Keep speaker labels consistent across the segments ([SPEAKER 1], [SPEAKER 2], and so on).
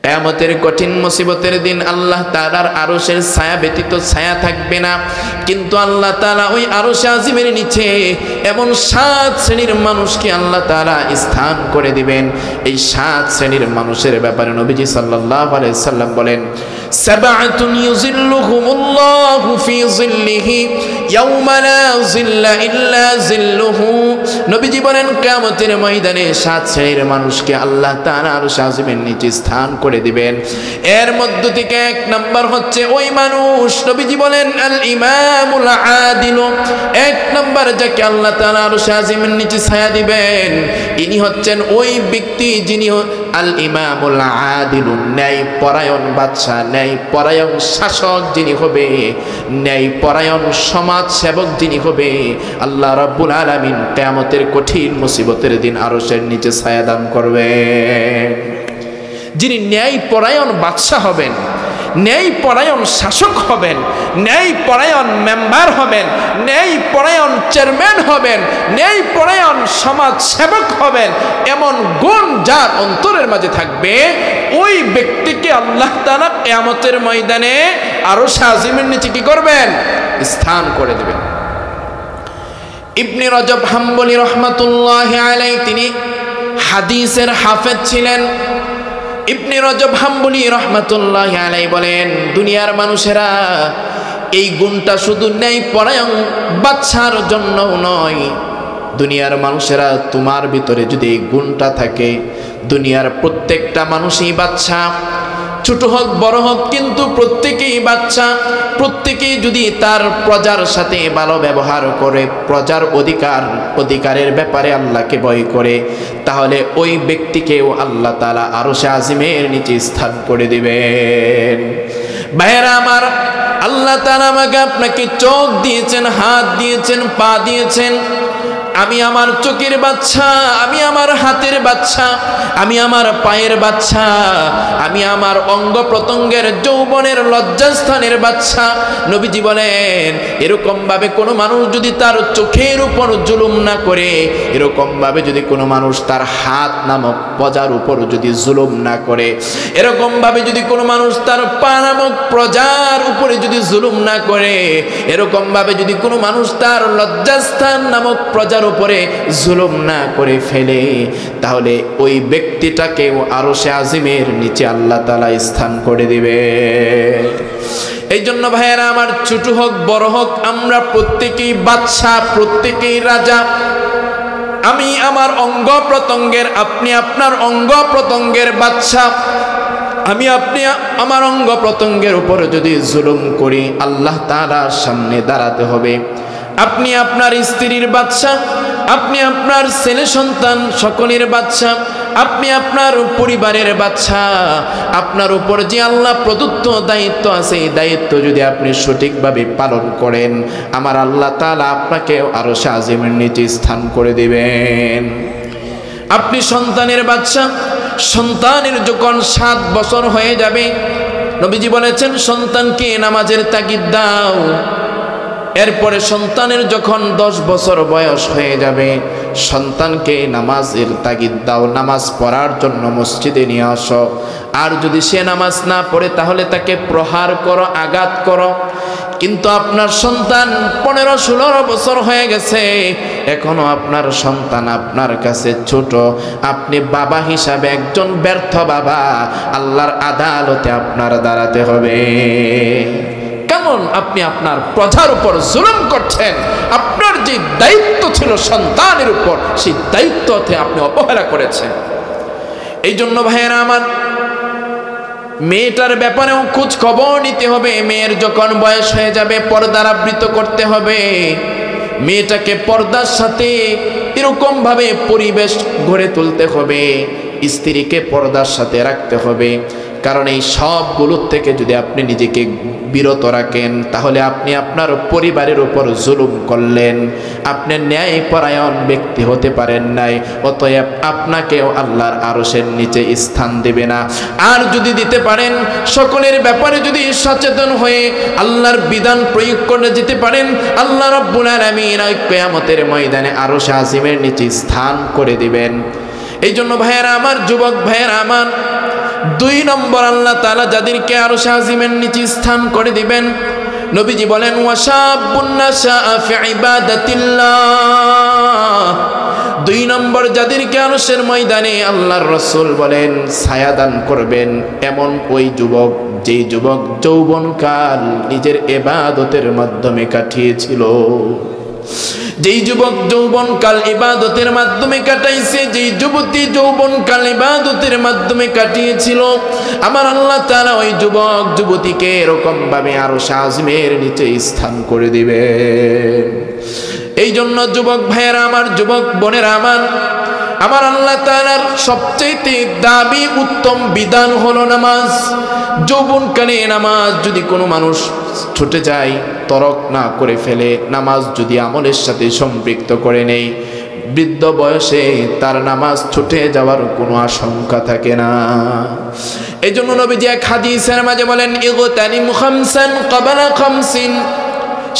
[SPEAKER 1] কিয়ামতের কঠিন মুসিবতের দিন আল্লাহ তাআলার আরশের ছায়া ব্যতীত ছায়া থাকবে না। কিন্তু আল্লাহ তাআলা ওই আরশে আজিমের নিচে এমন 7 শ্রেণীর মানুষকে আল্লাহ তাআলা স্থান করে দিবেন। এই 7 শ্রেণীর মানুষের ব্যাপারে নবীজি সাল্লাল্লাহু আলাইহি সাল্লাম বলেন, সাবআতুন ইউযিল্লুহুমুল্লাহু ফি যিল্লিহি ইয়াওমা লা যিল্লা ইল্লা যিল্লুহু। নবীজি বলেন কিয়ামতের ময়দানে 7 শ্রেণীর মানুষকে আল্লাহ তাআলা আরশে আজিমের নিচে স্থান করে দিবেন। এর মধ্য থেকে 1 নাম্বার হচ্ছে ওই মানুষ, নবীজি বলেন আল ইমামুল আদিল। 1 নাম্বার যাকে আল্লাহ তাআলা আরশে আজিমের নিচে ছায়া দিবেন, ইনি হচ্ছেন ওই ব্যক্তি যিনি আল ইমামুল আদিল, ন্যায় পরায়ণ বাদশা, ন্যায় পরায়ণ শাসক যিনি হবে, ন্যায় পরায়ণ সমাজ সেবক যিনি হবে। আল্লাহ রাব্বুল আলামিন কিয়ামতের কঠিন মুসিবতের দিন আরশের নিচে ছায়া দান করবেন। যিনি ন্যায় পরায়ণ বাদশা হবেন, ন্যায় পরায়ণ শাসক হবেন, ন্যায় পরায়ণ মেম্বার হবেন, ন্যায় পরায়ণ চেয়ারম্যান হবেন, ন্যায় পরায়ণ সমাজ সেবক হবেন, এমন গুণ যার অন্তরের মাঝে থাকবে, ওই ব্যক্তিকে আল্লাহ তাআলা কিয়ামতের ময়দানে আরশে আজিমের নিচে কি করবেন? স্থান করে দেবেন। ইবনে রজব হাম্বলি রাহমাতুল্লাহি আলাইহি তিনি হাদিসের হাফেজ ছিলেন। ইবনে রজব হাম্বলি রাহমাতুল্লাহি আলাইহি বলেন, দুনিয়ার মানুষেরা এই গুণটা শুধু ন্যায় পরায়ণ বাদশার জন্য নয়, দুনিয়ার মানুষেরা তোমার ভিতরে যদি এই গুণটা থাকে, দুনিয়ার প্রত্যেকটা মানুষই বাদশা, ছোট হোক বড় হোক, কিন্তু প্রত্যেকেই বাদশা। প্রত্যেকেই যদি তার প্রজার সাথে ভালো ব্যবহার করে, প্রজার অধিকারের ব্যাপারে আল্লাহকে ভয় করে, তাহলে ওই ব্যক্তিকেও আল্লাহ তাআলা আরশে আজিমের নিচে স্থান করে দিবেন। ভাইয়েরা আমার, আল্লাহ তাআলা আমাকে আপনাকে চোখ দিয়েছেন, হাত দিয়েছেন, পা দিয়েছেন। আমি আমার চোখের বাচ্চা, আমি আমার হাতের বাচ্চা, আমি আমার পায়ের বাচ্চা, আমি আমার অঙ্গ প্রত্যঙ্গের যৌবনের লজ্জাস্থানের বাচ্চা। নবীজি বলেন, এরকম ভাবে কোনো মানুষ যদি তার চোখের উপর জুলুম না করে, এরকম ভাবে যদি কোনো মানুষ তার হাত নামক প্রজার উপর যদি জুলুম না করে, এরকম ভাবে যদি কোনো মানুষ তার পা নামক প্রজার উপরে যদি জুলুম না করে, এরকম ভাবে যদি কোনো মানুষ তার লজ্জাস্থান নামক প্রজার উপরে জুলুম না করে ফেলে, তাহলে ওই ব্যক্তিটাকেও আরশে আজিমের নিচে আল্লাহ তাআলা স্থান করে দিবে। এই জন্য ভাইয়েরা আমার, ছোট হোক বড় হোক, আমরা প্রত্যেকেই বাদশা, প্রত্যেকেই রাজা। আমি আমার অঙ্গ প্রত্যঙ্গের, আপনি আপনার অঙ্গ প্রত্যঙ্গের বাদশা। আমি আপনি আমার অঙ্গ প্রত্যঙ্গের উপর যদি জুলুম করি, আল্লাহ তাআলার সামনে দাঁড়াতে হবে। আপনি আপনার স্ত্রীর বাদশা, আপনি আপনার ছেলে সন্তান সকলের বাদশা, আপনি আপনার পরিবারের বাদশা। আপনার উপর যে আল্লাহ প্রদত্ত দায়িত্ব আছে, এই দায়িত্ব যদি আপনি সঠিকভাবে পালন করেন, আমার আল্লাহ তাআলা আপনাকে আরশে আজিমের নিচে স্থান করে দিবেন। আপনি সন্তানের বাদশা, সন্তানের যখন 7 বছর হয়ে যাবে, নবীজি বলেছেন সন্তানকে নামাজের তাগিদ দাও। এরপরে সন্তানের যখন 10 বছর বয়স হয়ে যাবে, সন্তানকে নামাজের তাগিদ দাও, নামাজ পড়ার জন্য মসজিদে নিয়ে আসো। আর যদি সে নামাজ না পড়ে, তাহলে তাকে প্রহার করো, আঘাত করো। কিন্তু আপনার সন্তান 15-16 বছর হয়ে গেছে, এখনো আপনার সন্তান আপনার কাছে ছোট, আপনি বাবা হিসাবে একজন ব্যর্থ বাবা, আল্লাহর আদালতে আপনার দাঁড়াতে হবে। কেমন আপনি আপনার প্রজার উপর জুলুম করছেন? আপনার যে দায়িত্ব ছিল সন্তানের উপর, সেই দায়িত্বতে আপনি অবহেলা করেছেন। এই জন্য ভাইয়েরা আমার, মেয়েটার ব্যাপারেও খোঁজ খবর নিতে হবে। মেয়ের যখন বয়স হয়ে যাবে, পর্দার আবৃত করতে হবে। মেয়েটাকে পর্দার সাথে এরকম ভাবে পরিবেশ গড়ে তুলতে হবে, স্ত্রীকে পর্দার সাথে রাখতে হবে। কারণ এই সবগুলোর থেকে যদি আপনি নিজেকে বিরত রাখেন, তাহলে আপনি আপনার পরিবারের উপর জুলুম করলেন, আপনি ন্যায়পরায়ণ ব্যক্তি হতে পারেন নাই। অতএব আপনাকেও আল্লাহর আরশের নিচে স্থান দেবে না। আর যদি দিতে পারেন, সকলের ব্যাপারে যদি সচেতন হয়ে আল্লাহর বিধান প্রয়োগ করে যেতে পারেন, আল্লাহ রাব্বুল আলামিন কিয়ামতের ময়দানে আরশে আজিমের নিচে স্থান করে দিবেন। এই জন্য ভাইয়েরা আমার, যুবক ভাইয়েরা আমার, দুই নম্বর আল্লাহ তাআলা যাদেরকে আরশে আজিমের নিচে স্থান করে দিবেন, নবীজি বলেন ওয়াশাবুন নাশাআ ফি ইবাদাতিল্লাহ। দুই নম্বর যাদেরকে আরশের ময়দানে আল্লাহর রাসূল বলেন ছায়া দান করবেন, এমন ওই যুবক যেই যুবক যৌবনকাল নিজের ইবাদতের মাধ্যমে কাটিয়েছিল, যেই যুবক যৌবনকাল ইবাদতের মাধ্যমে কাটাইছে, যেই যুবতী যৌবনকাল ইবাদতের মাধ্যমে কাটিয়েছিল, আমার আল্লাহ তাআলা ওই যুবক যুবতীকে এরকম ভাবে আরশে আজিমের নিচে স্থান করে দিবে। এই জন্য যুবক ভাইয়েরা আমার, যুবক বোনেরা আমার আল্লাহ তাআলার সবচেয়ে দামি উত্তম বিধান হলো নামাজ। যৌবনকালে নামাজ যদি কোনো মানুষ ছুটে যায়, তরক না করে ফেলে, নামাজ যদি আমলের সাথে সম্পৃক্ত করে নেই, বৃদ্ধ বয়সে তার নামাজ ছুটে যাওয়ার কোনো আশঙ্কা থাকে না। এই জন্য নবীজি এক হাদিসের মাঝে বলেন ইগতানিম খামসান ক্বাবলা খামসিন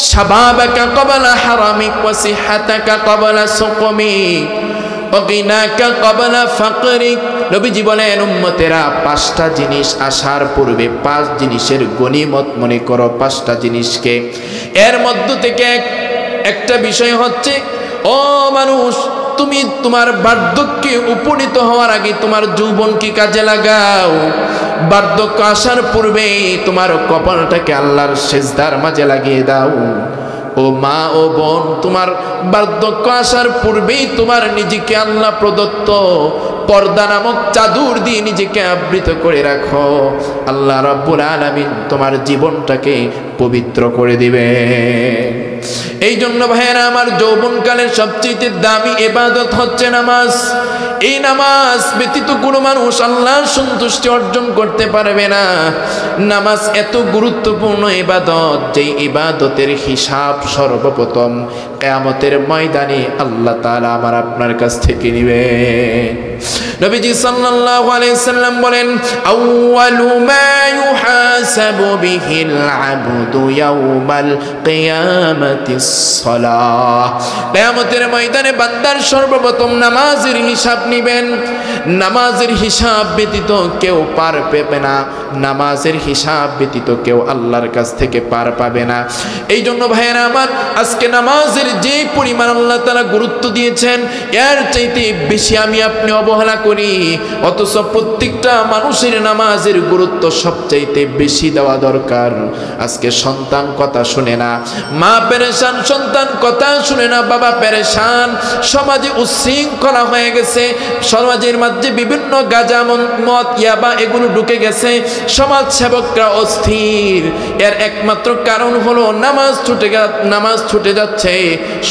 [SPEAKER 1] শাবাবাকা ক্বাবলা হারামিক ওয়া সিহহাতাকা ক্বাবলা সুকমিক ওয়া গিনাকা ক্বাবলা ফাকরিক। নবীজি বলেন উম্মতেরা পাঁচটা জিনিস আসার পূর্বে পাঁচ জিনিসের গনিমত মনে করো, পাঁচটা জিনিসকে। এর মধ্য থেকে একটা বিষয় হচ্ছে, ও মানুষ তুমি তোমার বার্ধক্যে উপনীত হওয়ার আগে তোমার যৌবনকে কাজে লাগাও। বার্ধক্য আসার পূর্বে তোমার কপালটাকে আল্লাহর সিজদার মাঝে লাগিয়ে দাও। ও মা ও বোন, তোমার বার্ধক্য আসার পূর্বেই তোমার নিজেকে আল্লাহ প্রদত্ত পর্দা নামক চাদর দিয়ে নিজেকে আবৃত করে রাখো। আল্লাহ রাব্বুল আলামিন তোমার জীবনটাকে পবিত্র করে দিবে। এই জন্য ভাইয়েরা আমার, যৌবনকালের সবচেয়ে দামি ইবাদত হচ্ছে নামাজ। এই নামাজ ব্যতীত কোনো মানুষ আল্লাহর সন্তুষ্টি অর্জন করতে পারবে না। নামাজ এত গুরুত্বপূর্ণ ইবাদত, যেই ইবাদতের হিসাব সর্বপ্রথম কিয়ামতের ময়দানে আল্লাহ তাআলা আমার আপনার কাছ থেকে নেবেন। নবীজি সাল্লাল্লাহু আলাইহি সাল্লাম বলেন আউয়ালু মা ইউহাসাবু বিহিল আবদু ইয়াউমাল কিয়ামাতিস সালাহ। কিয়ামতের ময়দানে বান্দার সর্বপ্রথম নামাজের হিসাব নেবেন। নামাজের হিসাব ব্যতীত কেউ পার পাবে না, নামাজের হিসাব ব্যতীত কেউ আল্লাহর কাছ থেকে পার পাবে না। এই জন্য ভাইয়েরা আমার, আজকে নামাজের যে পরিমাণ আল্লাহ তাআলা গুরুত্ব দিয়েছেন, এর চাইতে বেশি আমি আপনি অবহেলা করি। অথচ প্রত্যেকটা মানুষের নামাজের গুরুত্ব সবচাইতে বেশি দেওয়া দরকার। আজকে সন্তান কথা শুনে না, মা পেরেশান, সন্তান কথা শুনে না, বাবা পেরেশান, সমাজে উচ্ছৃঙ্খলা হয়ে গেছে, সমাজের মাঝে বিভিন্ন গাঁজা মদ ইয়াবা এগুলো ঢুকে গেছে, সমাজ সেবকরা অস্থির। এর একমাত্র কারণ হলো নামাজ ছুটে যাচ্ছে।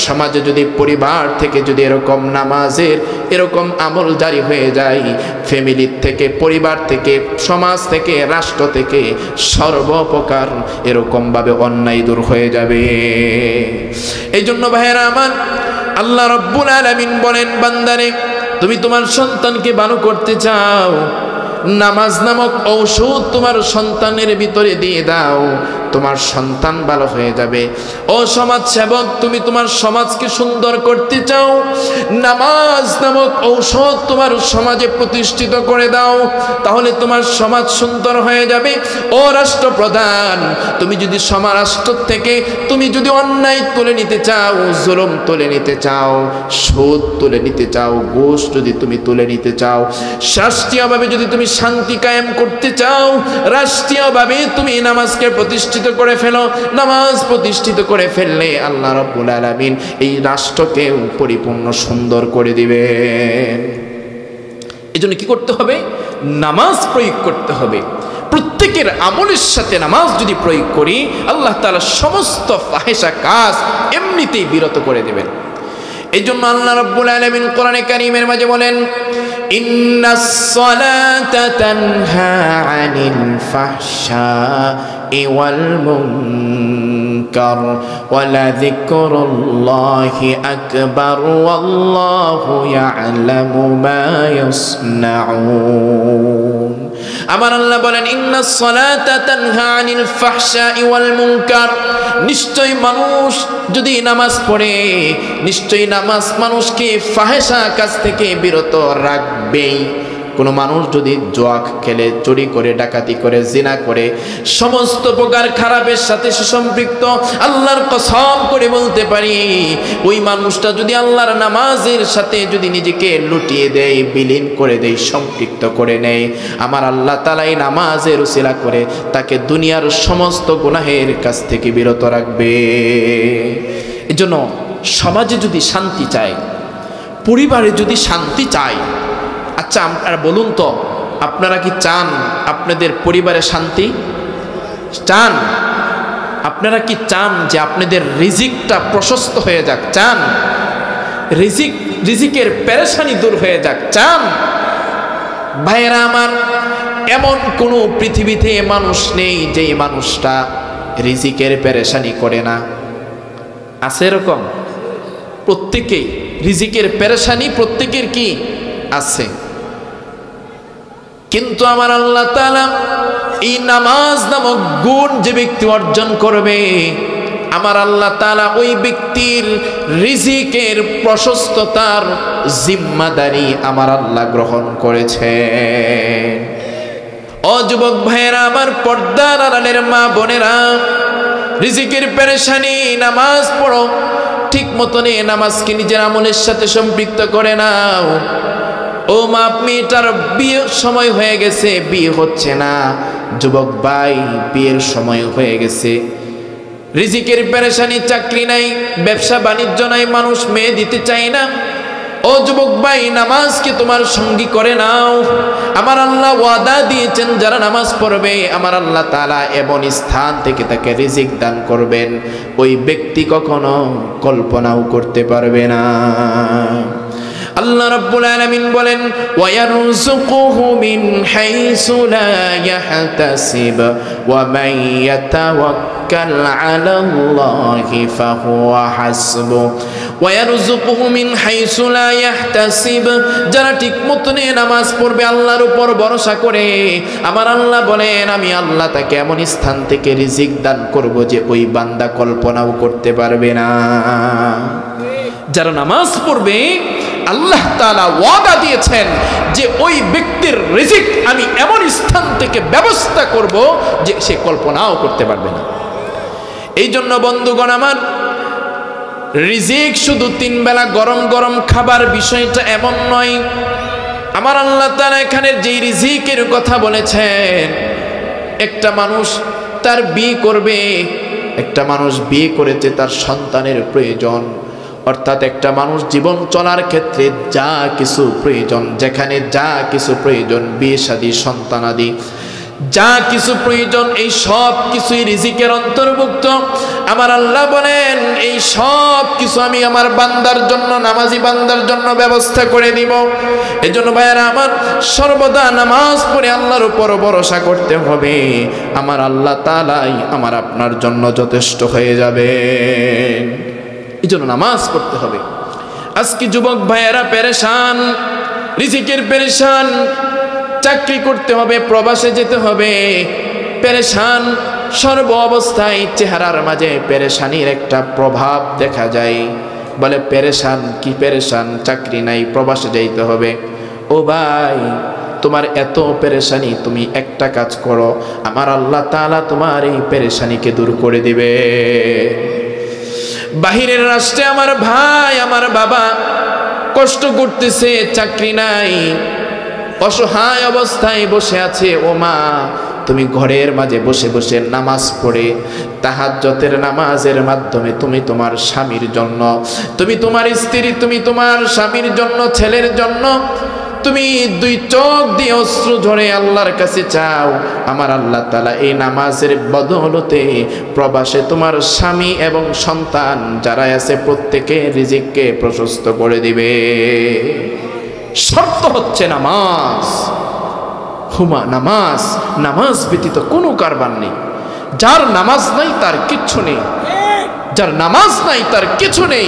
[SPEAKER 1] সমাজে যদি পরিবার থেকে যদি এরকম নামাজের এরকম আমল জারি হয়ে যায়, ফ্যামিলির থেকে, পরিবার থেকে, সমাজ থেকে, রাষ্ট্র থেকে সর্বপ্রকার এরকমভাবে অন্যায় দূর হয়ে যাবে। এই জন্য ভাইয়েরা আমার, আল্লাহ রাব্বুল আলামিন বলেন বান্দারে, তুমি তোমার সন্তানকে ভালো করতে চাও, নামাজ নামক ঔষধ তোমার সন্তানের ভিতরে দিয়ে দাও, তোমার সন্তান ভালো হয়ে যাবে। ও সমাজ সেবক, তুমি তোমার সমাজকে সুন্দর করতে চাও, নামাজ নামক ঔষধ তোমার সমাজে প্রতিষ্ঠিত করে দাও, তাহলে তোমার সমাজ সুন্দর হয়ে যাবে। ও রাষ্ট্রপ্রধান, তুমি যদি রাষ্ট্র থেকে তুমি যদি অন্যায় তুলে নিতে চাও, জুলুম তুলে নিতে চাও, সুদ তুলে নিতে চাও, ঘুষ যদি তুমি তুলে নিতে চাও, রাষ্ট্রীয়ভাবে যদি তুমি শান্তি কায়েম করতে চাও, রাষ্ট্রীয়ভাবে তুমি নামাজকে প্রতিষ্ঠিত করে ফেলো, নামাজ প্রতিষ্ঠিত করে ফেললে আল্লাহ রাব্বুল আলামিন এই রাষ্ট্রকে পরিপূর্ণ সুন্দর করে দিবেন। এই জন্য কি করতে হবে? নামাজ প্রয়োগ করতে হবে। প্রত্যেকের আমলের সাথে নামাজ যদি প্রয়োগ করি, আল্লাহ তাআলা সমস্ত ফাহিশা কাজ এমনিতেই বিরত করে দেবেন। এই জন্য আল্লাহ রাব্বুল আলামিন কোরআনে কারীমের মাঝে বলেন ইন্নাস সালাতা তানহা আনিল ফাহশাই ওয়াল মুনকার ওয়া লাযিকরুল্লাহি আকবার ওয়াল্লাহু ইয়ালামু মা ইয়াসনাউন। আমার আল্লাহ বলেন ইন্নাস সালাতা তানহা আনিল ফাহশাই ওয়াল মুনকার, নিশ্চয় মানুষ যদি নামাজ পড়ে, নিশ্চয়ই নামাজ মানুষকে ফাহেশা কাজ থেকে বিরত রাখবেই। কোনো মানুষ যদি জুয়া খেলে, চুরি করে, ডাকাতি করে, জিনা করে, সমস্ত প্রকার খারাপের সাথে সে সম্পৃক্ত, আল্লাহর কসম করে বলতে পারি ওই মানুষটা যদি আল্লাহর নামাজের সাথে যদি নিজেকে লুটিয়ে দেয়, বিলীন করে দেয়, সম্পৃক্ত করে নেয়, আমার আল্লাহ তাআলা এই নামাজের উসিলা করে তাকে দুনিয়ার সমস্ত গুনাহের কাছ থেকে বিরত রাখবে। এজন্য সমাজে যদি শান্তি চাই, পরিবারে যদি শান্তি চাই, আচ্ছা আপনারা বলুন তো, আপনারা কি চান আপনাদের পরিবারে শান্তি চান? আপনারা কি চান যে আপনাদের রিজিকটা প্রশস্ত হয়ে যাক? চান রিজিকের পেরেশানি দূর হয়ে যাক? চান? ভাইয়েরা আমার, এমন কোনো পৃথিবীতে মানুষ নেই যে মানুষটা রিজিকের পেরেশানি করে না। আছে এরকম? প্রত্যেকেই রিজিকের পেরেশানি প্রত্যেকের কি আছে। কিন্তু আমার আল্লাহ তাআলা এই নামাজ নামক গুণ যে ব্যক্তি অর্জন করবে, আমার আল্লাহ তাআলা ওই ব্যক্তির রিজিকের প্রশস্ততার জিম্মাদারি আমার আল্লাহ গ্রহণ করেছে। ও যুবক ভাইয়েরা আমার, পর্দার আড়ালের মা বোনেরা, রিজিকের পেরেশানি, নামাজ পড়ো ঠিক মতনে, নামাজকে নিজের আমলের সাথে সম্পৃক্ত করে নাও। ও মা, মেয়েটার বিয়ের সময় হয়ে গেছে, বিয়ে হচ্ছে না। যুবক ভাই, বিয়ের সময় হয়ে গেছে, রিজিকের পেরেশানি, চাকরি নাই, ব্যবসা বাণিজ্য নাই, মানুষ মেয়ে দিতে চায় না। ও যুবক ভাই, নামাজকে তোমার সঙ্গী করে নাও। আমার আল্লাহ ওয়াদা দিয়েছেন যারা নামাজ পড়বে আমার আল্লাহ তাআলা এমন স্থান থেকে তাকে রিজিক দান করবেন ওই ব্যক্তি কখনো কল্পনাও করতে পারবে না। আল্লাহ রাব্বুল আলামিন বলেন, ওয়ায়ারযুকুহু মিন হাইসু লা ইয়াহতাসিব ওয়া মান ইয়াতাওয়াক্কাল আলাল্লাহি ফাহুয়া হাসবু ওয়ায়ারযুকুহু মিন হাইসু লা ইয়াহতাসিব। যারা ঠিক মতনে নামাজ পড়বে, আল্লাহর উপর ভরসা করে, আমার আল্লাহ বলেন আমি আল্লাহ তাকে এমন স্থান থেকে রিজিক দান করব যে ওই বান্দা কল্পনাও করতে পারবে না। যারা নামাজ পড়বে আল্লাহ তাআলা ওয়াদা দিয়েছেন যে ওই ব্যক্তির রিজিক আমি এমন স্থান থেকে ব্যবস্থা করব যে সে কল্পনাও করতে পারবে না। এই জন্য বন্ধুগণ আমার, রিজিক শুধু 3 বেলা গরম গরম খাবার বিষয়টা এমন নয়। আমার আল্লাহ তাআলা এখানে যে রিজিকের কথা বলেছেন, একটা মানুষ তার বিয়ে করবে, একটা মানুষ বিয়ে করেছে, তার সন্তানের প্রয়োজন, অর্থাৎ একটা মানুষ জীবন চলার ক্ষেত্রে যা কিছু প্রয়োজন, যেখানে যা কিছু প্রয়োজন, বিয়ে শাদী, সন্তানাদি, যা কিছু প্রয়োজন, এই সব কিছুই রিজিকের অন্তর্ভুক্ত। আমার আল্লাহ বলেন এই সব কিছু আমি আমার বান্দার জন্য, নামাজি বান্দার জন্য ব্যবস্থা করে দিব। এজন্য ভাইয়েরা আমার, সর্বদা নামাজ পড়ে আল্লাহর উপর ভরসা করতে হবে। আমার আল্লাহ তাআলাই আমার আপনার জন্য যথেষ্ট হয়ে যাবে। এই জন্য নামাজ পড়তে হবে। আজকে যুবক ভাইয়েরা পেরেশান, রিজিকের পেরেশান, চাকরি করতে হবে, প্রবাসে যেতে হবে, পেরেশান। সর্ব অবস্থায় চেহারার মাঝে পেরেশানির একটা প্রভাব দেখা যায়। বলে পেরেশান, কি পেরেশান? চাকরি নাই, প্রবাসে যাইতে হবে। ও ভাই, তোমার এত পেরেশানি, তুমি একটা কাজ করো, আমার আল্লাহ তাআলা তোমার এই পেরেশানিকে দূর করে দিবে। বাহিরের রাষ্ট্রে আমার ভাই, আমার বাবা কষ্ট করতেছে, চাকরি নাই, অসহায় অবস্থায় বসে আছে। ও মা, তুমি ঘরের মাঝে বসে বসে নামাজ পড়ে তাহাজ্জুদের নামাজের মাধ্যমে তুমি তোমার স্বামীর জন্য, তুমি তোমার স্ত্রী, তুমি তোমার স্বামীর জন্য, ছেলের জন্য তুমি 2 চোখ দিয়ে অশ্রু ঝরে আল্লাহর কাছে চাও, আমার আল্লাহ তাআলা এই নামাজের বদৌলতে প্রবাসে তোমার স্বামী এবং সন্তান যারা আছে প্রত্যেকের রিজিককে প্রশস্ত করে দিবে। শর্ত হচ্ছে নামাজ। হুমা নামাজ, নামাজ ব্যতীত কোনো কারবার নেই। যার নামাজ নাই তার কিচ্ছু নেই, যার নামাজ নাই তার কিছু নেই।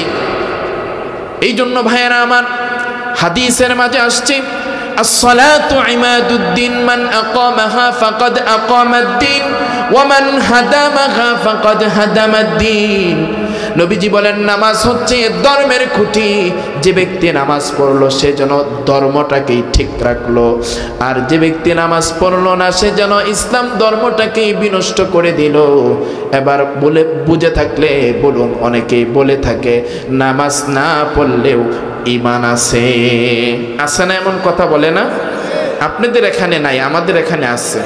[SPEAKER 1] এই জন্য ভাইয়েরা আমার, হাদিসের মাঝে আসছে as-salatu imaduddin man aqamaha faqad aqama ad-din wa man hadamaha faqad hadama ad-din। নবীজি বলেন নামাজ হচ্ছে ধর্মের খুঁটি। যে ব্যক্তি নামাজ পড়লো সে যেন ধর্মটাকেই ঠিক রাখলো, আর যে ব্যক্তি নামাজ পড়লো না সে যেন ইসলাম ধর্মটাকেই বিনষ্ট করে দিল। এবার বলে বুঝে থাকলে বলুন, অনেকেই বলে থাকে নামাজ না পড়লেও ঈমান আছে। আছে না এমন কথা বলে না? আপনাদের এখানে নাই, আমাদের এখানে আছে।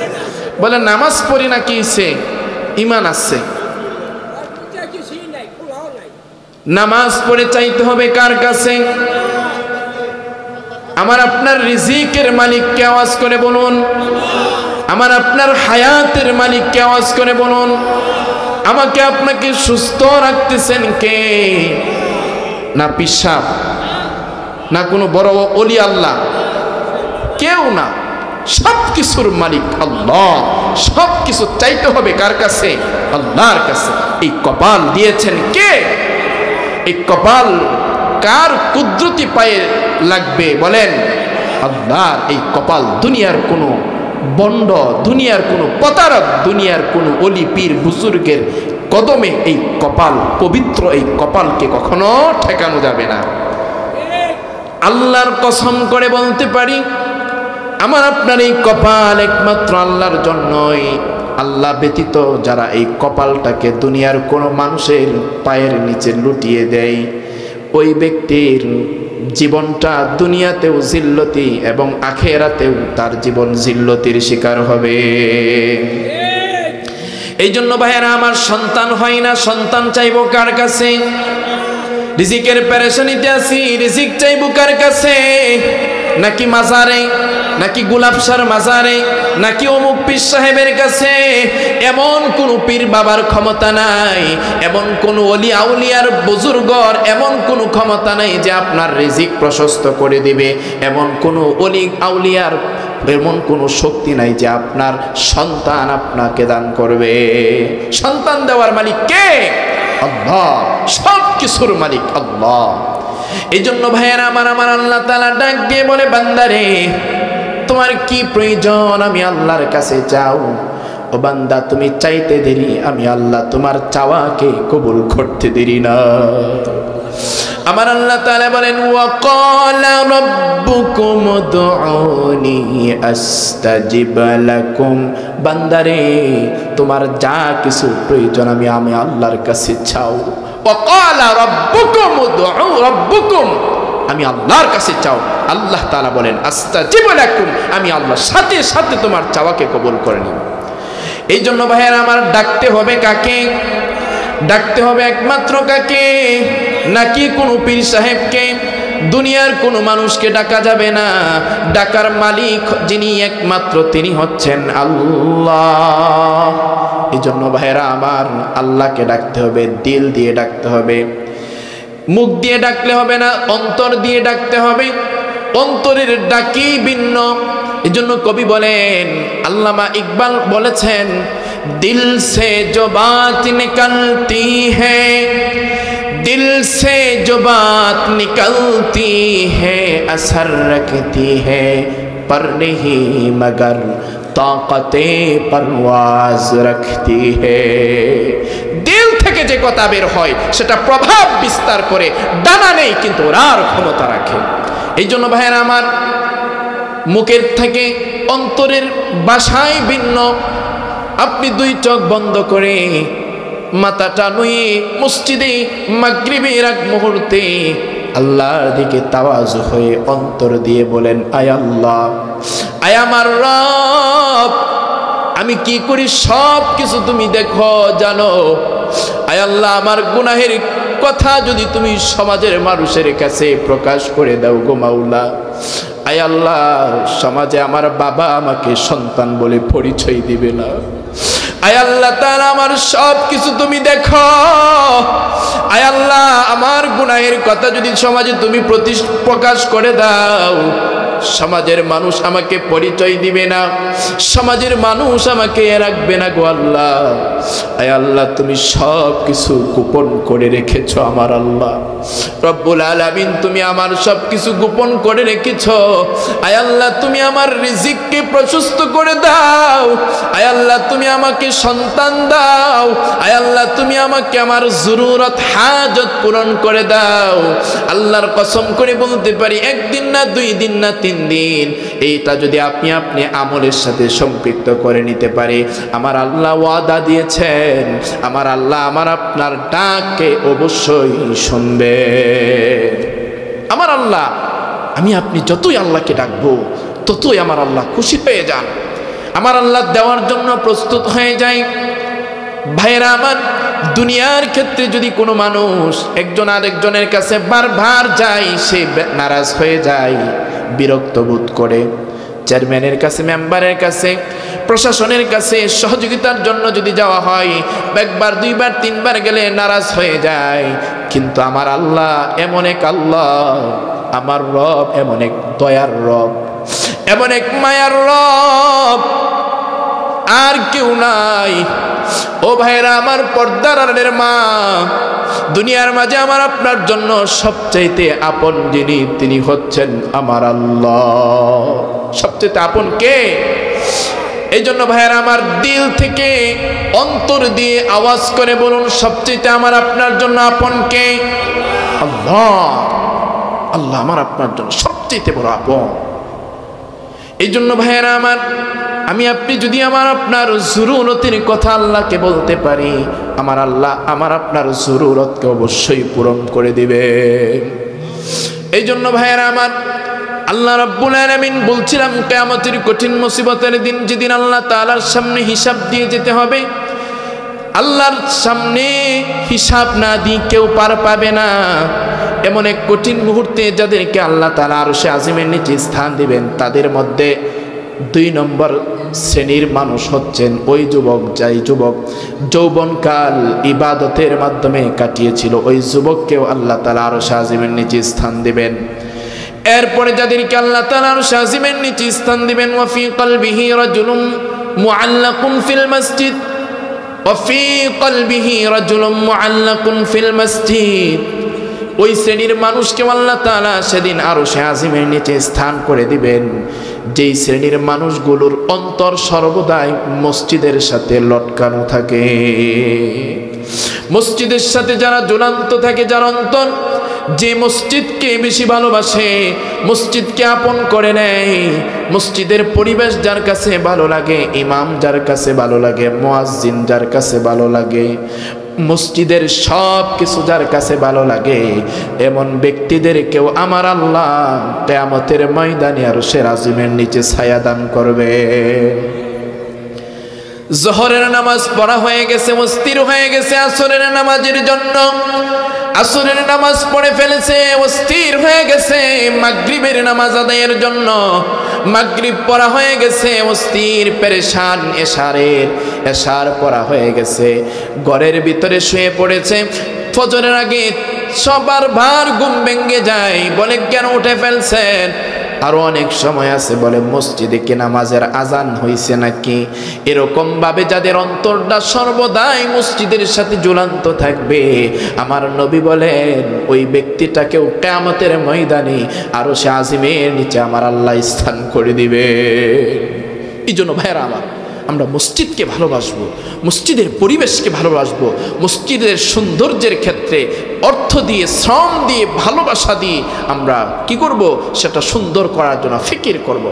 [SPEAKER 1] বলে নামাজ পড়ি না কি সে ঈমান আছে। নামাজ পড়ে চাইতে হবে কার কাছে? আমার আপনার রিজিকের মালিককে আওয়াজ করে বলুন। আমার আপনার হায়াতের মালিককে আওয়াজ করে বলুন। আমাকে আপনাকে সুস্থ রাখতেছেন কে? না পিশাব, না কোনো বড় ওলি আল্লাহ, কেউ না। সব কিছুর মালিক আল্লাহ। সব কিছু চাইতে হবে কার কাছে? আল্লাহর কাছে। এই কপাল দিয়েছেন কে? এই কপাল কার কুদরতি পায়ে লাগবে বলেন? আল্লাহর। এই কপাল দুনিয়ার কোনো বন্ড, দুনিয়ার কোনো প্রতারক, দুনিয়ার কোনো অলি পীর বুজুর্গের কদমে এই কপাল পবিত্র। এই কপালকে কখনো ঠেকানো যাবে না। আল্লাহর কসম করে বলতে পারি, আমার আপনার এই কপাল একমাত্র আল্লাহর জন্যই। আল্লাহ ব্যতীত যারা এই কপালটাকে দুনিয়ার কোনো মানুষের পায়ের নিচে লুটিয়ে দেয়, ওই ব্যক্তির জীবনটা দুনিয়াতেও জিল্লতি এবং আখিরাতেও তার জীবন জিল্লতির শিকার হবে। এই জন্য ভাইয়েরা আমার, সন্তান হয় না, সন্তান চাইবো কার কাছে? রিজিকের পেরেশানিতে আছি, রিজিক চাইবো কার কাছে? নাকি মাজারে, নাকি গুলাবশার মাজারে, নাকি অমুক পীর সাহেবের কাছে? এমন কোন পীর বাবার ক্ষমতা নাই, এমন কোন ওলি আউলিয়ার বুজুর্গর এমন কোন ক্ষমতা নাই যে আপনার রিজিক প্রশস্ত করে দিবে। এমন কোন ওলি আউলিয়ার এমন কোনো শক্তি নাই যে আপনার সন্তান আপনাকে দান করবে। সন্তান দেওয়ার মালিক কে? আল্লাহ। সব কিছুর মালিক আল্লাহ। এই জন্য ভাইয়েরা আমার, আমার আল্লাহ তাআলা ডাক দিয়ে বলে, বান্দারে তোমার কি প্রয়োজন আমি আল্লাহর কাছে চাও। ও বান্দা তুমি চাইতে দেরি, আমি আল্লাহ তোমার চাওয়াকে কবুল করতে দেরি না। আমার আল্লাহ তাআলা বলেন, ওয়া ক্বালা রাব্বুকুম উদউনি আস্তাজিব লাকুম। বান্দারে তোমার যা কিছু প্রয়োজন আমি আল্লাহর কাছে চাও। ওয়া ক্বালা রাব্বুকুম উদউ রাব্বুকুম, আমি আল্লাহর কাছে চাও। আল্লাহ তাআলা বলেন আস্তাজিব লাকুম, আমি আল্লাহ সাথে সাথে তোমার চাওয়াকে কবুল করে নিব। এই জন্য ভাইয়েরা আমার, ডাকতে হবে কাকে? ডাকতে হবে একমাত্র কাকে? নাকি কোনো পীর সাহেবকে? দুনিয়ার কোনো মানুষকে ডাকা যাবে না। ডাকার মালিক যিনি একমাত্র, তিনি হচ্ছেন আল্লাহ। এই জন্য ভাইয়েরা আমার, আল্লাহকে ডাকতে হবে, দিল দিয়ে ডাকতে হবে। মুখ দিয়ে ডাকলে হবে না, অন্তর দিয়ে ডাকতে হবে। অন্তরের ডাকি ভিন্ন। এই জন্য কবি বলেন, আল্লামা ইকবাল বলেছেন, দিল সে जो बात निकलती है, दिल से जो बात निकलती है, असर रखती है पर नहीं मगर ताकते परवाज रखती है। दिल থেকে যে কথা বের হয় সেটা প্রভাব বিস্তার করে, ডানা নেই কিন্তু ওড়ার ক্ষমতা রাখে। এই জন্য ভাইয়েরা আমার, মুখের থেকে অন্তরের ভাষাই ভিন্ন। আপনি দুই চোখ বন্ধ করে মাথাটা নুয়ে মসজিদে মাগরিবের আগ মুহূর্তে আল্লাহর দিকে তাওয়াজু হয়ে অন্তর দিয়ে বলেন, আয় আল্লাহ, আয় আমার রব, আমি কি করি সব কিছু তুমি দেখো, জানো। আয় আল্লাহ, আমার গুনাহের কথা যদি তুমি সমাজের মানুষের কাছে প্রকাশ করে দাও গো মাওলা। আয় আল্লাহ, সমাজে আমার বাবা আমাকে সন্তান বলে পরিচয় দিবে না। আয় আল্লাহ তাআলা, আমার সব কিছু তুমি দেখো। আয় আল্লাহ, আমার গুনাহের কথা যদি সমাজে তুমি প্রকাশ করে দাও, সমাজের মানুষ আমাকে পরিচয় দিবে না, সমাজের মানুষ আমাকে রাখবে না গো আল্লাহ। আয় আল্লাহ, তুমি সব কিছু গোপন করে রেখেছো আমার আল্লাহ। রব্বুল আলামিন তুমি আমার সব কিছু গোপন করে রেখেছো। আয় আল্লাহ তুমি আমার রিজিককে প্রশস্ত করে দাও। আয় আল্লাহ তুমি আমাকে সন্তান দাও। আয় আল্লাহ তুমি আমাকে আমার জরুরত হাজত পূরণ করে দাও। আল্লাহর কসম করে বলতে পারি, একদিন না, 2 দিন না, 3 দিন, এইটা যদি আপনি আমলের সাথে সম্পৃক্ত করে নিতে পারে, আমার আল্লাহ ওয়াদা দিয়েছেন, আমার আল্লাহ আমার আপনার ডাককে অবশ্যই শুনবে। আমার আল্লাহ, আমি আপনি যতই আল্লাহকে ডাকবো ততই আমার আল্লাহ খুশি হয়ে যান, আমার আল্লাহ দেওয়ার জন্য প্রস্তুত হয়ে যায়। ভাইরা আমার, দুনিয়ার ক্ষেত্রে যদি কোনো মানুষ একজন আরেকজনের কাছে বারবার যায়, সে নারাজ হয়ে যায়, বিরক্ত বোধ করে। চেয়ারম্যানের কাছে, মেম্বারের কাছে, প্রশাসনের কাছে সহযোগিতার জন্য যদি যাওয়া হয়, একবার, 2 বার, 3 বার গেলে নারাজ হয়ে যায়। কিন্তু আমার আল্লাহ এমন এক আল্লাহ, আমার রব এমন এক দয়ার রব, এমন এক মায়ার রব, আর কেউ নাই। ও ভাইরা আমার, পর্দার আড়ালের মা, দুনিয়ার মাঝে আমার আপনার জন্য সবচাইতে আপন যিনি, তিনি হচ্ছেন আমার আল্লাহ। সবচাইতে আপন কে? এই জন্য ভাইরা আমার, দিল থেকে, অন্তর দিয়ে আওয়াজ করে বলুন, সবচাইতে আমার আপনার জন্য আপন কে? আল্লাহ। আল্লাহ আমার আপনার জন্য সবচাইতে বড় আপন। এই জন্য ভাইরা আমার, আমি আপনি যদি আমার আপনার জরুরতের কথা আল্লাহকে বলতে পারি, আমার আল্লাহ আমার আপনার জরুরতকে অবশ্যই পূরণ করে দিবে। এই জন্য ভাইয়েরা আমার, আল্লাহ রাব্বুল আলামিন বলছিলাম, কিয়ামতের কঠিন মুসিবতের দিন, যেদিন আল্লাহ তাআলার সামনে হিসাব দিয়ে যেতে হবে, আল্লাহর সামনে হিসাব না দিয়ে কেউ পার পাবে না। এমন এক কঠিন মুহূর্তে যাদেরকে আল্লাহ তাআলা আরশে আজিমের নিচে স্থান দিবেন, তাদের মধ্যে 2 নম্বর শ্রেণীর মানুষ হচ্ছেন ওই যুবক, যাই যুবক যৌবনকাল ইবাদতের মাধ্যমে কাটিয়েছিল, ওই যুবককেও আল্লাহ তাআলা আরশে আজিমের নিচে স্থান দিবেন। এরপরে যাদেরকে আল্লাহ তাআলা আরশে আজিমের নিচে স্থান দিবেন, ওয়া ফি কলবিহি রাজুলুম মুআল্লাকুন ফিল মসজিদ, ওয়া ফি কলবিহি রাজুলুম মুআল্লাকুন ফিল মসজিদ, ওই শ্রেণীর মানুষকে আল্লাহ তাআলা সেদিন আরশে আজিমের নিচে স্থান করে দিবেন, যেই শ্রেণীর মানুষগুলোর অন্তর সর্বদাই মসজিদের সাথে লটকানো থাকে। মসজিদের সাথে যারা ঝুলন্ত থাকে, যার অন্তর যে মসজিদকে বেশি ভালোবাসে, মসজিদকে আপন করে নেয়, মসজিদের পরিবেশ যার কাছে ভালো লাগে, ইমাম যার কাছে ভালো লাগে, মুয়াজ্জিন যার কাছে ভালো লাগে, মসজিদের সব কিছু যার কাছে ভালো লাগে, এমন ব্যক্তিদেরকেও আমার আল্লাহ কিয়ামতের ময়দানে আরশের আজিমের নিচে ছায়া দান করবে। জোহরের নামাজ পড়া হয়ে গেছে, অস্থির হয়ে গেছে আসরের নামাজের জন্য, আসরের নামাজ পড়ে ফেলেছে, অস্থির হয়ে গেছে মাগরিবের নামাজ আদায়ের জন্য, মাগরিব পড়া হয়ে গেছে, অস্থির পেরেশান, এশার পড়া হয়ে গেছে, ঘরের ভিতরে শুয়ে পড়েছে। ফজরের আগে সবার ভার ঘুম ভেঙে যায়, বলে কেন উঠে ফেলছেন? আরো অনেক সময় আছে, বলে মসজিদে কি নামাজের আজান হইছে নাকি? এরকম ভাবে যাদের অন্তরটা সর্বদাই মসজিদের সাথে ঝুলন্ত থাকবে, আমার নবী বলেন ওই ব্যক্তিটাকেও কিয়ামতের ময়দানে আরশে আজিমের নিচে আমার আল্লাহ স্থান করে দিবে। এই জন্য ভাইরা আমার, আমরা মসজিদকে ভালোবাসবো, মসজিদের পরিবেশকে ভালোবাসবো, মসজিদের সৌন্দর্যের ক্ষেত্রে অর্থ দিয়ে, শ্রম দিয়ে, ভালোবাসা দিয়ে আমরা কি করব? সেটা সুন্দর করার জন্য ফিকির করব।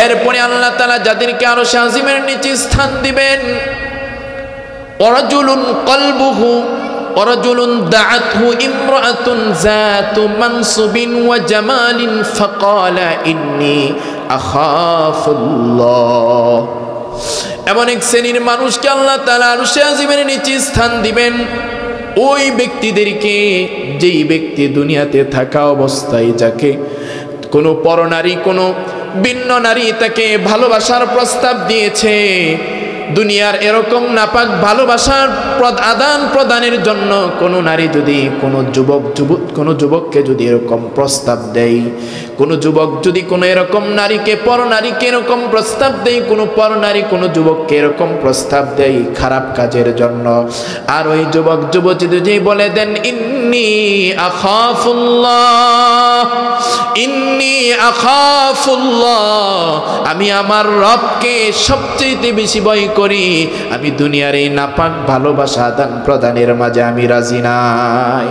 [SPEAKER 1] এরপরে আল্লাহ তাআলা যাদেরকে আরশে আজিমের নিচে স্থান দিবেন, ওয়ারাজুলুন কলবুহু ওয়ারাজুলুন দাআতহু ইমরাআতুন যাতু মানসুবিন ওয়া জামালিন ফাকালা ইন্নী আখাফুল্লাহ, এমন এক শ্রেণীর মানুষকে আল্লাহ তাআলা আরশে আজিমের নিচে স্থান দিবেন, ওই ব্যক্তিদেরকে, যেই ব্যক্তি দুনিয়াতে থাকা অবস্থায় যাকে কোনো পরনারী, কোনো ভিন্ন নারী তাকে ভালোবাসার প্রস্তাব দিয়েছে, দুনিয়ার এরকম নাপাক ভালোবাসার আদান প্রদানের জন্য কোনো নারী যদি কোনো যুবককে যদি এরকম প্রস্তাব দেয়, কোনো যুবক যদি কোনো এরকম নারীকে পরনারীকে এরকম প্রস্তাব দেয়, কোনো পরনারী কোনো যুবককে এরকম প্রস্তাব দেয় খারাপ কাজের জন্য, আর ওই যুবক যুবতী যদি বলে দেন ইন্নী আখাফুল্লাহ, আমি আমার রবকে সবচেয়ে বেশি ভয় করি, আমি দুনিয়ার এই নাপাক ভালোবাসা আদান প্রদানের মাঝে আমি রাজি নাই।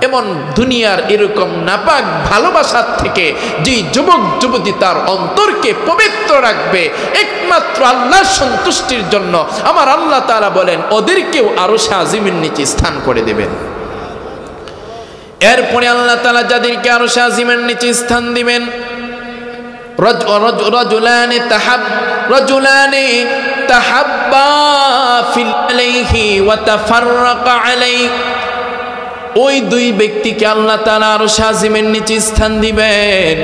[SPEAKER 1] এমন দুনিয়ার এরকম নাপাক ভালোবাসার থেকে যে যুবক যুবতী তার অন্তরকে পবিত্র রাখবে একমাত্র আল্লাহর সন্তুষ্টির জন্য, আমার আল্লাহ তাআলা বলেন ওদেরকেও আরশে আজিমের নিচে স্থান করে দেবেন। এরপরে আল্লাহ তাআলা যাদেরকে আরশে আজিমের নিচে স্থান দিবেন, রাজুলানি তাহাব্বা ফিল্লাহি ওয়া তাফাররাকা আলাইহি, ওই দুই ব্যক্তিকে আল্লাহ তাআলা আরশে আজিমের নিচে স্থান দিবেন,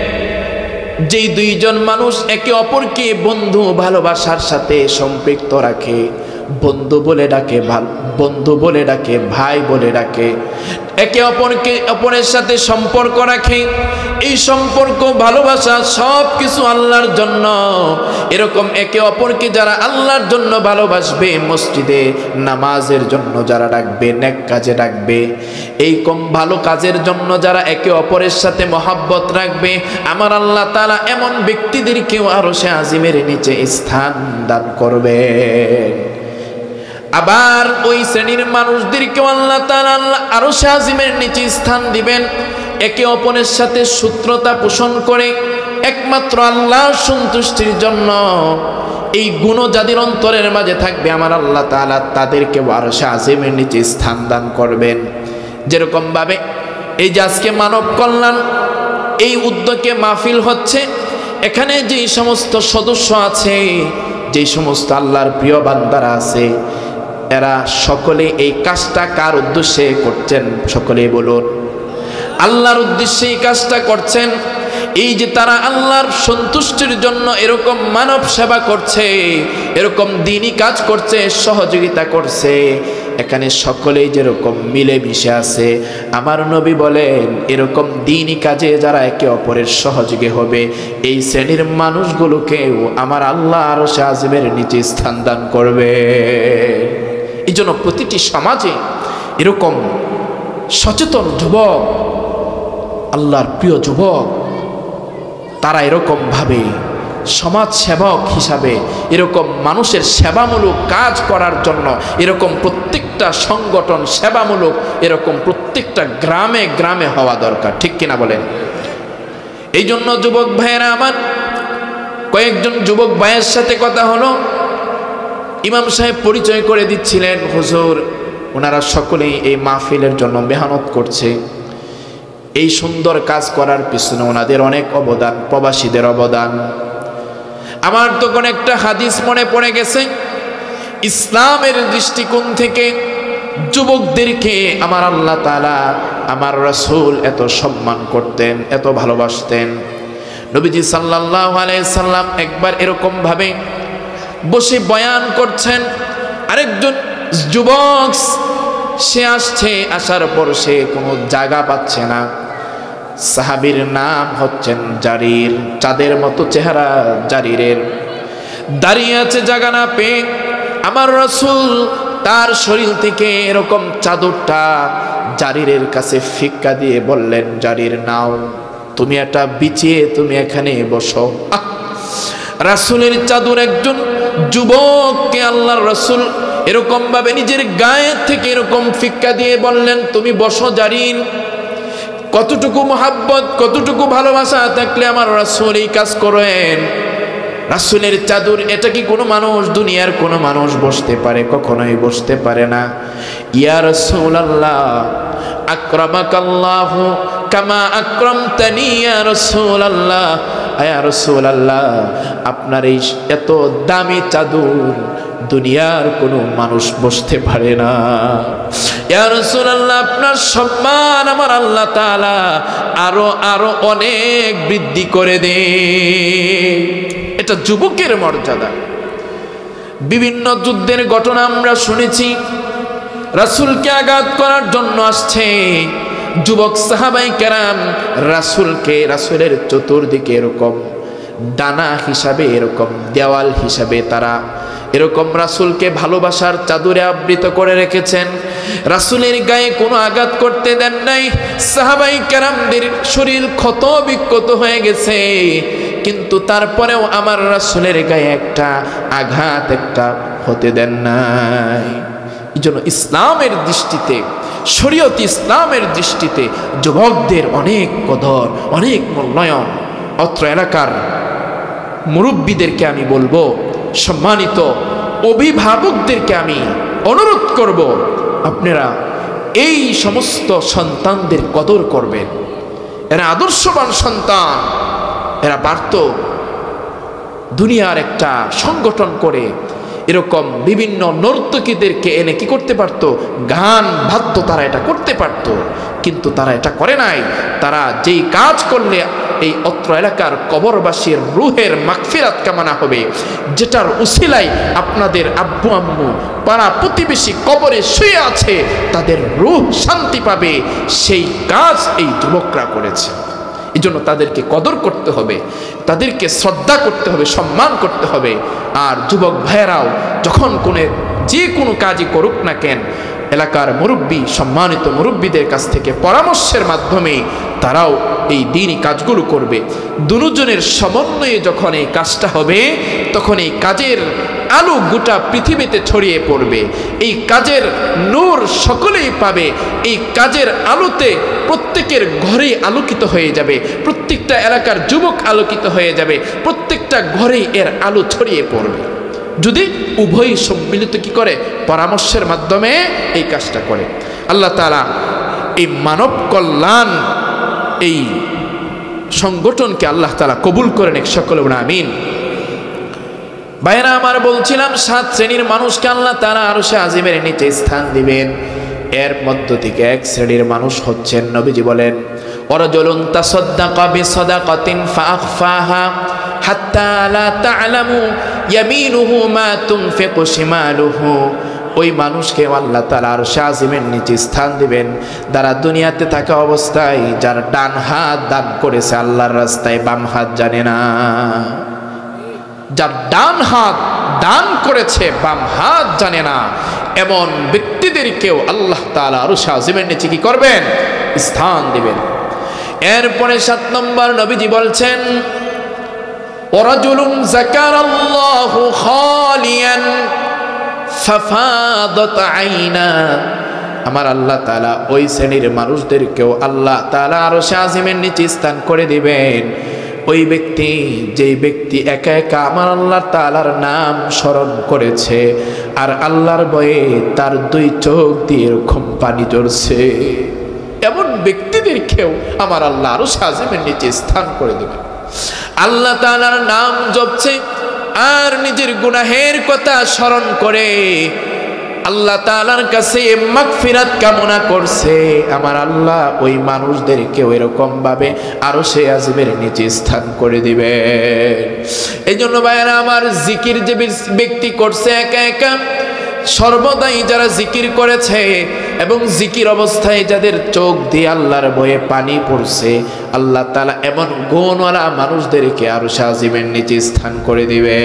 [SPEAKER 1] যেই দুইজন মানুষ একে অপরকে বন্ধু ভালোবাসার সাথে সম্পৃক্ত রাখে, বন্ধু বলে ডাকে, বন্ধু বলে ডাকে, ভাই বলে ডাকে, একে অপরের সাথে সম্পর্ক রাখে, এই সম্পর্ক ভালোবাসা সব কিছু আল্লাহর জন্য। এরকম একে অপরকে যারা আল্লাহর জন্য ভালোবাসবে, মসজিদে নামাজের জন্য যারা ডাকবে, নেক কাজে ডাকবে, এই কম ভালো কাজের জন্য যারা একে অপরের সাথে মহব্বত রাখবে, আমার আল্লাহ তাআলা এমন ব্যক্তিদেরকেও আরশে আজিমের নিচে স্থান দান করবে। আবার ওই শ্রেণীর মানুষদেরকেও আল্লাহ তাআলা আরশে আজিমের নিচে স্থান দিবেন, একে অপরের সাথে সূত্রতা পোষণ করে একমাত্র আল্লাহর সন্তুষ্টির জন্য। এই গুণ যাদের অন্তরের মাঝে থাকবে, আমার আল্লাহ তাআলা তাদেরকে আরশে আজিমের নিচে স্থান দান করবেন। যেরকম ভাবে এই যে আজকে মানব কল্যাণ এই উদ্যোগে মাহফিল হচ্ছে, এখানে যে সমস্ত সদস্য আছে, যে সমস্ত আল্লাহর প্রিয় বান্দারা আছে, এরা সকলে এই কাজটা কার উদ্দেশ্যে করছেন? সকলেই বলুন, আল্লাহর উদ্দেশ্যে এই কাজটা করছেন। এই যে তারা আল্লাহর সন্তুষ্টির জন্য এরকম মানব সেবা করছে, এরকম দ্বীনি কাজ করছে, সহযোগিতা করছে, এখানে সকলেই যেরকম মিলেমিশে আছে, আমার নবী বলেন এরকম দ্বীনি কাজে যারা একে অপরের সহযোগী হবে, এই শ্রেণীর মানুষগুলোকেও আমার আল্লাহ আরশে আজিমের নিচে স্থান দান করবে। এই জন্য প্রতিটি সমাজে এরকম সচেতন যুবক, আল্লাহর প্রিয় যুবক, তারা এরকম ভাবে সমাজ সেবক হিসাবে এরকম মানুষের সেবামূলক কাজ করার জন্য এরকম প্রত্যেকটা সংগঠন সেবামূলক এরকম প্রত্যেকটা গ্রামে গ্রামে হওয়া দরকার, ঠিক কিনা বলেন? এই জন্য যুবক ভাইয়েরা আমার, কয়েকজন যুবক ভাইয়ের সাথে কথা হলো, ইমাম সাহেব পরিচয় করে দিচ্ছিলেন, হুজুর ওনারা সকলেই এই মাহফিলের জন্য মেহনত করছে, এই সুন্দর কাজ করার পিছনে ওনাদের অনেক অবদান, প্রবাসীদের অবদান। আমার তখন একটা হাদিস মনে পড়ে গেছে, ইসলামের দৃষ্টিকোণ থেকে যুবকদেরকে আমার আল্লাহ তাআলা, আমার রাসূল এত সম্মান করতেন, এত ভালোবাসতেন। নবীজি সাল্লাল্লাহু আলাইহি সাল্লাম একবার এরকম ভাবে বসে বয়ান করছেন, আরেকজন যুবক সে আসছে, আসার পর সে কোনো জায়গা পাচ্ছে না। সাহাবীর নাম হচ্ছেন জারির, চাঁদের মতো চেহারা জারিরের, দাঁড়িয়ে আছে জায়গা না পেয়ে। আমার রাসূল তার শরীর থেকে এরকম চাদরটা জারিরের কাছে ফিক্কা দিয়ে বললেন, জারির নাও, তুমি এটা বিছিয়ে তুমি এখানে বসো। রাসূলের চাদর একজন যুবককে আল্লাহর রাসূল এরকম ভাবে নিজের গায়ে থেকে এরকম ফিক্কা দিয়ে বললেন, তুমি বসো জারির। কতটুকু মহাব্বত, কতটুকু ভালোবাসা থাকলে আমার রাসূল এই কাজ করেন? রাসূলের চাদর, এটা কি কোনো মানুষ, দুনিয়ার কোনো মানুষ বসতে পারে? কখনোই বসতে পারে না। ইয়া রাসূলুল্লাহ আকরামাকাল্লাহু কামা আকরামতানি ইয়া রাসূলুল্লাহ, ইয়া রাসূলুল্লাহ আপনার এই এত দামি চাদর দুনিয়ার কোনো মানুষ বসতে পারে না। ইয়া রাসূলুল্লাহ আপনার সম্মান আমার আল্লাহ তাআলা আরো আরো অনেক বৃদ্ধি করে দেন। এটা যুবকের মর্যাদা। বিভিন্ন যুদ্ধের ঘটনা আমরা শুনেছি। রাসূলকে আঘাত করার জন্য আসছে যুবক সাহাবাই কেরাম রাসূলের চতুর্দিকে এরকম ডানা হিসাবে, এরকম দেওয়াল হিসাবে তারা এরকম রাসূলকে ভালোবাসার চাদরে আবৃত করে রেখেছেন। রাসূলের গায়ে কোনো আঘাত করতে দেন নাই। সাহাবাই কেরামদের শরীর ক্ষত বিক্ষত হয়ে গেছে, কিন্তু তারপরেও আমার রাসূলের গায়ে একটা আঘাত একটা হতে দেন নাই। এই জন্য ইসলামের দৃষ্টিতে, শরীয়ত ইসলামের দৃষ্টিতে যুবকদের অনেক কদর, অনেক মূল্যায়ন। অত্র এলাকার মুরব্বীদেরকে আমি বলবো, সম্মানিত অভিভাবকদেরকে আমি অনুরোধ করব, আপনারা এই সমস্ত সন্তানদের কদর করবেন। এরা আদর্শবান সন্তান, এরা পারত দুনিয়ার একটা সংগঠন করে এরকম বিভিন্ন নর্তকীদেরকে এনে কি করতে পারতো, গান বাদ্য তারা এটা করতে পারত, কিন্তু তারা এটা করে নাই। তারা যেই কাজ করলে এই অত্র এলাকার কবরবাসীর রুহের মাগফিরাত কামনা হবে, যেটার উসিলায় আপনাদের আব্বু আম্মু পাড়া প্রতিবেশী কবরে শুয়ে আছে তাদের রুহ শান্তি পাবে, সেই কাজ এই যুবকরা করেছে। এই জন্য তাদেরকে কদর করতে হবে, তাদেরকে শ্রদ্ধা করতে হবে, সম্মান করতে হবে। আর যুবক ভাইয়েরাও যখন যে কোনো কাজই করুক না কেন, এলাকার মুরব্বী, সম্মানিত মুরব্বীদের কাছ থেকে পরামর্শের মাধ্যমে তারাও এই দ্বীনি কাজগুলো করবে। দুজনের সমন্বয়ে যখন এই কাজটা হবে, তখন এই কাজের আলো গোটা পৃথিবীতে ছড়িয়ে পড়বে, এই কাজের নূর সকলেই পাবে, এই কাজের আলোতে প্রত্যেকের ঘরে আলোকিত হয়ে যাবে, প্রত্যেকটা এলাকার যুবক আলোকিত হয়ে যাবে, প্রত্যেকটা ঘরেই এর আলো ছড়িয়ে পড়বে যদি উভয় সম্মিলিত কি করে, পরামর্শের মাধ্যমে এই কাজটা করে। আল্লাহ তাআলা এই মানব কল্যাণ এই সংগঠনকে আল্লাহ তাআলা কবুল করেন, এক সকলে বলেন আমিন। ভাইরা আমার, বলছিলাম 7 শ্রেণীর মানুষকে আল্লাহ তাআলা আরশে আজিমের নিচে স্থান দিবেন। এর মধ্য থেকে এক শ্রেণীর মানুষ হচ্ছেন, নবীজি বলেন, ওয়ারাজুলুন তাসাদ্দাকা বিসাদাকাতিন ফাআখফাহা হাত্তা লা তা'লামু ইয়ামিনুহু মা তুনফিকু শিমালুহু। ওই মানুষকে আল্লাহ তাআলা আরশে আজিমের নিচে স্থান দিবেন যারা দুনিয়াতে থাকা অবস্থায় যার ডান হাত দান করেছে আল্লাহর রাস্তায়, বাম হাত জানে না। যার ডান হাত দান করেছে, বাম হাত জানে না, এমন ব্যক্তিদেরকেও আল্লাহ তাআলা আরশে আজিমের নিচে কি করবেন, স্থান দিবেন। এরপরে 7 নম্বর নবীজি বলছেন, ওয়ারাজুলুন যাকারাল্লাহু খালিয়ান ফাফাদাত আইনা। আমার আল্লাহ তাআলা ওই শ্রেণীর মানুষদেরকেও আল্লাহ তাআলা আরশে আজিমের নিচে স্থান করে দিবেন। ওই ব্যক্তি, যেই ব্যক্তি একা একা আমার আল্লাহ তাআলার নাম স্মরণ করেছে আর আল্লাহর ভয়ে তার 2 চোখ দিয়ে এরকম পানি ঝরছে, এমন ব্যক্তিদেরকেও আমার আল্লাহ আরশে আজিমের নিচে স্থান করে দেবেন। আল্লাহ তাআলার নাম জপছে আর নিজের গুনাহের কথা স্মরণ করে আল্লাহ তাআলার কাছে মাগফিরাত কামনা করছে, আমার আল্লাহ ওই মানুষদেরকেও এরকম ভাবে আরশে আজিমের নিচে স্থান করে দিবে। এই জন্য ভাইরা আমার, জিকির যে ব্যক্তি করছে একা একা, সর্বদাই যারা জিকির করেছে এবং জিকির অবস্থায় যাদের চোখ দিয়ে আল্লাহর ভয়ে পানি পড়ছে, আল্লাহ তাআলা এমন গুণওয়ালা মানুষদেরকে আরশে আজিমের নিচে স্থান করে দিবে।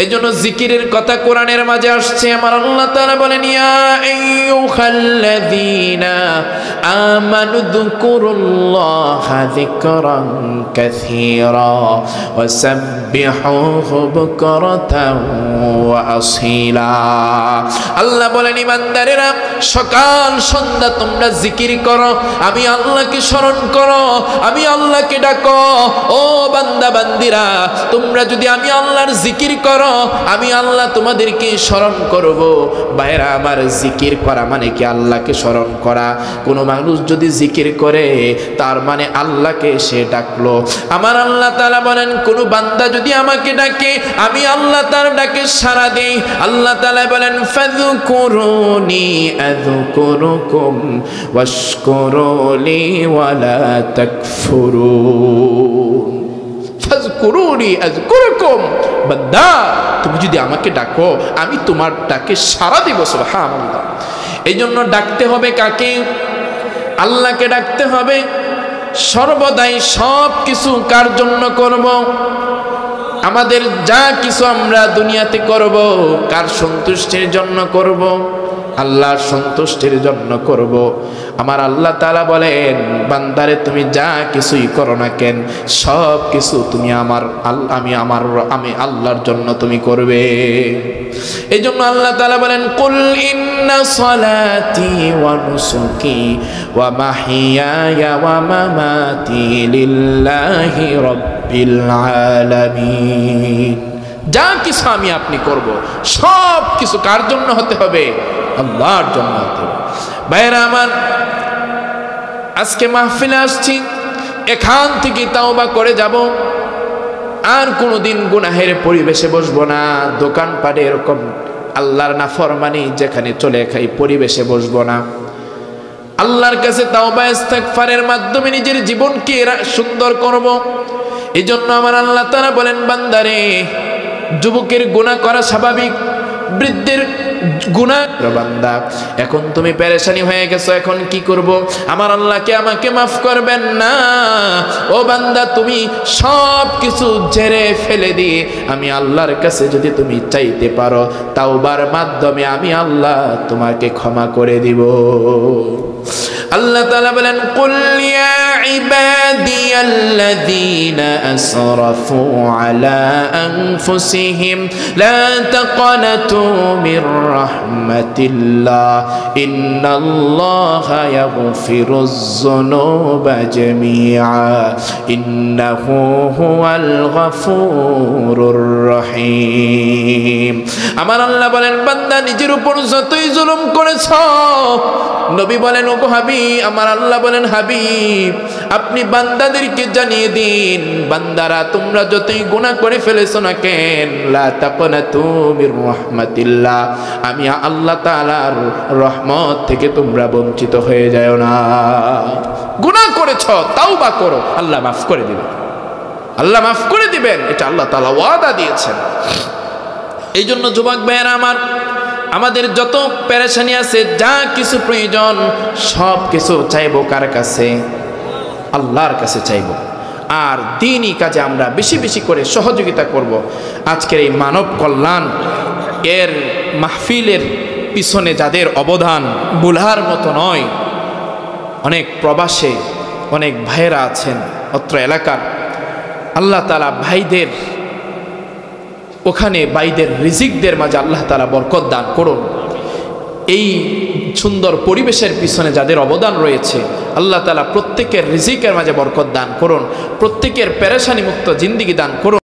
[SPEAKER 1] এই জন্য জিকিরের কথা কোরআনের মাঝে আসছে। আমার আল্লাহ তাআলা বলেন, ইয়া আইয়ুহাল্লাযীনা আমানু যকুরুল্লাহা যিকরান কাসীরা ওয়া সাব্বিহুহু বুকরাতাও ওয়া আসীলা। আল্লাহ বলেন, ইমানদারেরা, সকাল সন্ধ্যা তোমরা জিকির করো, আমি আল্লাহকে স্মরণ করো, আমি আল্লাহকে ডাকো। ও বান্দা বান্দিরা, তোমরা যদি আমি আল্লাহর জিকির করো, আমি আল্লাহ তোমাদেরকে স্মরণ করব। ভাইরা আমার, জিকির করা মানে কি আল্লাহকে স্মরণ করা। কোনো মানুষ যদি জিকির করে তার মানে আল্লাহকে সে ডাকলো। আমার আল্লাহ তাআলা বলেন, কোন বান্দা যদি আমাকে ডাকে, আমি আল্লাহ তার ডাকে সাড়া দেই। আল্লাহ তাআলা বলেন, ফাযকুরুনি আযকুরুকুম ওয়াশকুরুলি ওয়ালা তাকফুরুন। ফাযকুরুনি আযকুরকুম, বান্দা তুমি যদি আমাকে ডাকো আমি তোমার ডাকে সাড়া দিব। সুবহানাল্লাহ। এই জন্য ডাকতে হবে কাকে? আল্লাহকে ডাকতে হবে। সর্বদাই সব কিছু কার জন্য করব? আমাদের যা কিছু আমরা দুনিয়াতে করব কার সন্তুষ্টির জন্য করব? আল্লাহর সন্তুষ্টির জন্য করব। আমার আল্লাহ তাআলা বলেন, বান্দারে তুমি যা কিছুই করো না কেন সব কিছু তুমি আমি আল্লাহর জন্য তুমি করবে। এই জন্য আল্লাহ তাআলা বলেন, কুল ইন্না সলাতি ওয়া নুসুকি ওয়া মাহিয়ায়া ওয়া মামাতি লিল্লাহি রাব্বিল আলামিন। যা কিছু আমি আপনি করব সব কিছু কার জন্য হতে হবে? আল্লাহর জন্য হতে হবে। ভাইরা আমার, আজকে মাহফিলে আসছি, এখান থেকে তাওবা করে যাব, আর কোনোদিন গুনাহের পরিবেশে বসবো না। দোকানপাটে এরকম আল্লাহর নাফরমানি যেখানে চলে খাই পরিবেশে বসবো না। আল্লাহর কাছে তাওবা ইস্তেগফারের মাধ্যমে নিজের জীবনকে সুন্দর করব। এই জন্য আমার আল্লাহ তাআলা বলেন, বান্দারে যুবকের গুনাহ করা স্বাভাবিক, বৃদ্ধের গুনাহ। বান্দা এখন তুমি পেরেশানি হয়ে গেছো, এখন কি করব? আমার আল্লাহকে আমাকে মাফ করবেন না? ও বান্দা, তুমি সব কিছু ঝেড়ে ফেলে দিয়ে আমি আল্লাহর কাছে যদি তুমি চাইতে পারো, তাওবার মাধ্যমে আমি আল্লাহ তোমাকে ক্ষমা করে দিব। আল্লাহ তাআলা বলেন, কুল ইয়া ইবাদিয়াল্লাযীনা আসরাফু আলা আনফুসিহিম লা তাকনাতু মির রাহমাতিল্লাহ ইন্নাল্লাহা ইয়াগফিরুয যুনুবা জামিআ ইন্নাহু হুয়াল গফুরুর রহিম। আমার আল্লাহ বলেন, বান্দা নিজের উপর যতই জুলুম করেছ, নবী বলেন, ওগো হাবিব, আমার আল্লাহ বলেন, হাবিব আপনি বান্দাদেরকে জানিয়ে দিন, বান্দারা তোমরা যতই গুনাহ করে ফেলেছো না কেন, লা তাকনাতু মির রাহমাতিল্লাহ, আমি আল্লাহ তাআলার রহমত থেকে তোমরা বঞ্চিত হয়ে যাও না। গুনাহ করেছো, তাওবা করো, আল্লাহ মাফ করে দিবেন। আল্লাহ মাফ করে দিবেন, এটা আল্লাহ তাআলা ওয়াদা দিয়েছেন। এই জন্য যুবক ভাইয়েরা আমার, আমাদের যত পেরেশানি আছে, যা কিছু প্রয়োজন সব কিছু চাইবো কার কাছে? আল্লাহর কাছে চাইব। আর দ্বীনি কাজে আমরা বেশি বেশি করে সহযোগিতা করব। আজকের এই মানব কল্যাণ এর মাহফিলের পিছনে যাদের অবদান বুলার মতো নয়, অনেক প্রবাসে অনেক ভাইয়েরা আছেন অত্র এলাকার, আল্লাহ তাআলা ভাইদের ওখানে ভাইদের রিজিকদের মাঝে আল্লাহ তাআলা বরকত দান করুন। এই সুন্দর পরিবেশের পিছনে যাদের অবদান রয়েছে, আল্লাহ তাআলা প্রত্যেকের রিজিকের মাঝে বরকত দান করুন, প্রত্যেকের পেরেশানি মুক্ত জিন্দেগি দান করুন।